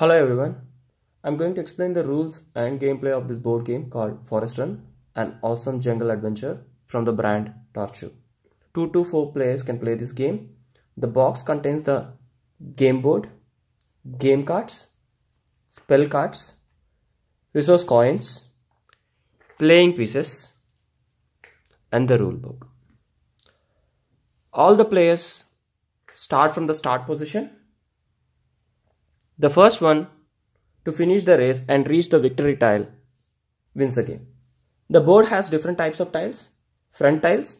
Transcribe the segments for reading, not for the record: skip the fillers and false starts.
Hello everyone, I'm going to explain the rules and gameplay of this board game called Forest Run, an awesome jungle adventure from the brand Torchu. 2 to 4 players can play this game. The box contains the game board, game cards, spell cards, resource coins, playing pieces, and the rule book. All the players start from the start position. The first one to finish the race and reach the victory tile wins the game. The board has different types of tiles. Front tiles.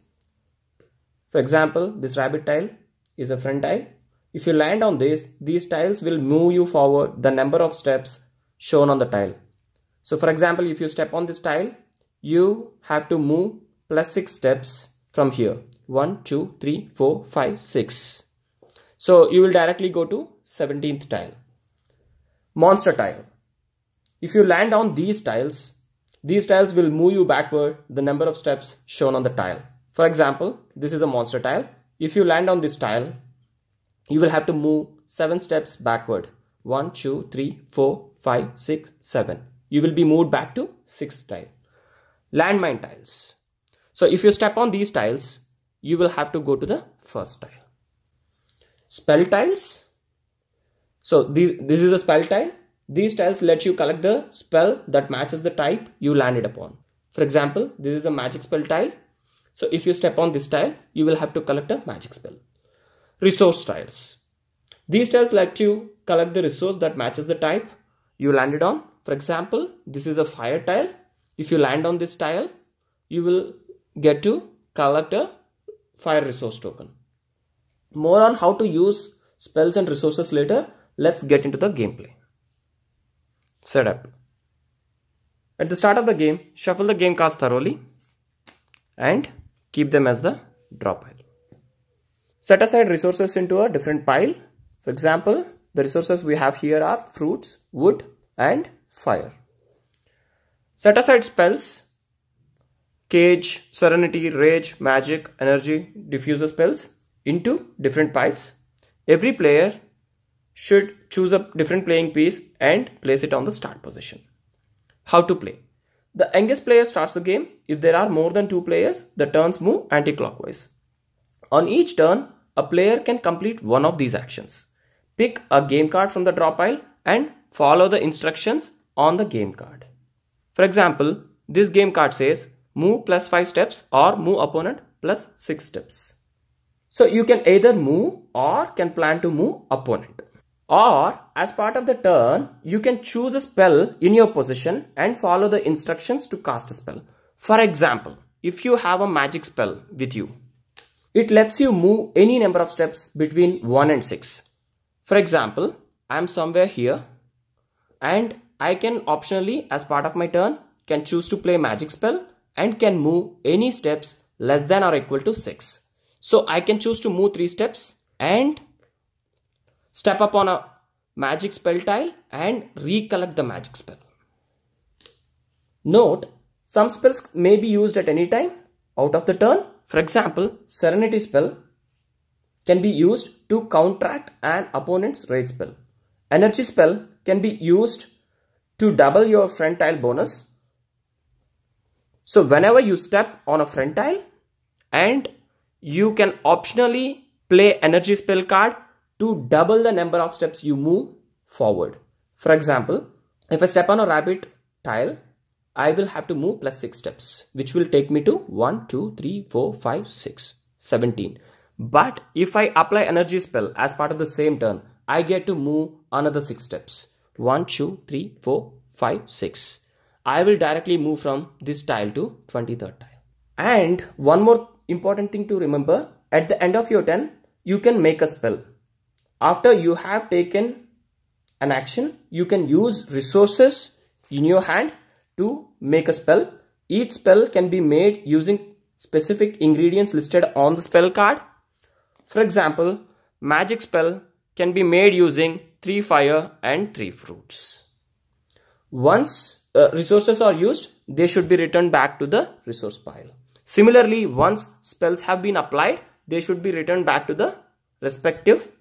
For example, this rabbit tile is a front tile. If you land on this, these tiles will move you forward the number of steps shown on the tile. So for example, if you step on this tile, you have to move plus 6 steps from here. 1, 2, 3, 4, 5, 6. So you will directly go to 17th tile. Monster tile. If you land on these tiles will move you backward the number of steps shown on the tile. For example, this is a monster tile. If you land on this tile, you will have to move 7 steps backward. 1, 2, 3, 4, 5, 6, 7. You will be moved back to 6th tile. Landmine tiles. So if you step on these tiles, you will have to go to the first tile. Spell tiles. So this is a spell tile. These tiles let you collect the spell that matches the type you landed upon. For example, this is a magic spell tile. So if you step on this tile, you will have to collect a magic spell. Resource tiles. These tiles let you collect the resource that matches the type you landed on. For example, this is a fire tile. If you land on this tile, you will get to collect a fire resource token. More on how to use spells and resources later. Let's get into the gameplay. Setup. At the start of the game, shuffle the game cards thoroughly and keep them as the draw pile. Set aside resources into a different pile. For example, the resources we have here are fruits, wood, and fire. Set aside spells, cage, serenity, rage, magic, energy, diffuser spells into different piles. Every player should choose a different playing piece and place it on the start position. How to play? The youngest player starts the game. If there are more than 2 players, the turns move anti-clockwise. On each turn, a player can complete one of these actions. Pick a game card from the draw pile and follow the instructions on the game card. For example, this game card says move plus 5 steps or move opponent plus 6 steps. So you can either move or can plan to move opponent. Or as part of the turn, you can choose a spell in your position and follow the instructions to cast a spell. For example, if you have a magic spell with you, it lets you move any number of steps between 1 and 6. For example, I am somewhere here and I can optionally, as part of my turn, can choose to play magic spell and can move any steps less than or equal to 6. So I can choose to move 3 steps and step up on a magic spell tile and recollect the magic spell. Note, some spells may be used at any time out of the turn. For example, serenity spell can be used to counteract an opponent's rage spell. Energy spell can be used to double your front tile bonus. So whenever you step on a front tile, and you can optionally play energy spell card to double the number of steps you move forward. For example, if I step on a rabbit tile, I will have to move plus 6 steps, which will take me to 1, 2, 3, 4, 5, 6, 17. But if I apply energy spell as part of the same turn, I get to move another 6 steps. 1, 2, 3, 4, 5, 6. I will directly move from this tile to 23rd tile. And one more important thing to remember, at the end of your turn, you can make a spell. After you have taken an action, you can use resources in your hand to make a spell. Each spell can be made using specific ingredients listed on the spell card. For example, magic spell can be made using 3 fire and 3 fruits. Once resources are used, they should be returned back to the resource pile. Similarly, once spells have been applied, they should be returned back to the respective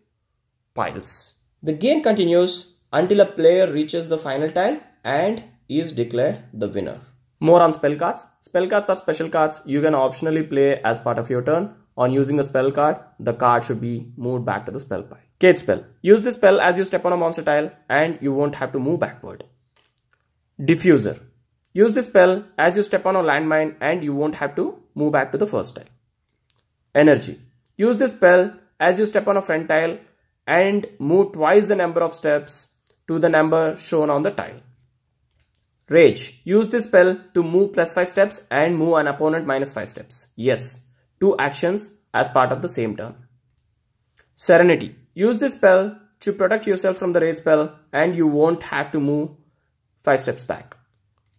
piles. The game continues until a player reaches the final tile and is declared the winner. More on spell cards. Spell cards are special cards you can optionally play as part of your turn. On using a spell card, the card should be moved back to the spell pile. Cage spell. Use this spell as you step on a monster tile and you won't have to move backward. Diffuser. Use this spell as you step on a landmine and you won't have to move back to the first tile. Energy. Use this spell as you step on a friend tile and move twice the number of steps to the number shown on the tile. Rage. Use this spell to move +5 steps and move an opponent -5 steps. Yes, 2 actions as part of the same turn. Serenity. Use this spell to protect yourself from the rage spell and you won't have to move 5 steps back.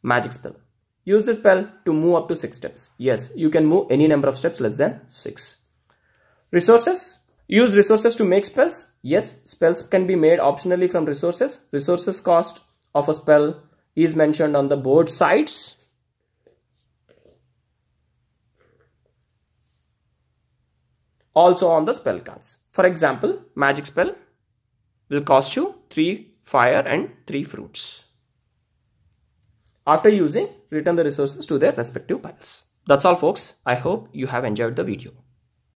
Magic spell. Use this spell to move up to 6 steps. Yes, you can move any number of steps less than 6. Resources. Use resources to make spells. Yes, spells can be made optionally from resources. Resources cost of a spell is mentioned on the board sides. Also on the spell cards. For example, magic spell will cost you 3 fire and 3 fruits. After using, return the resources to their respective piles. That's all folks. I hope you have enjoyed the video.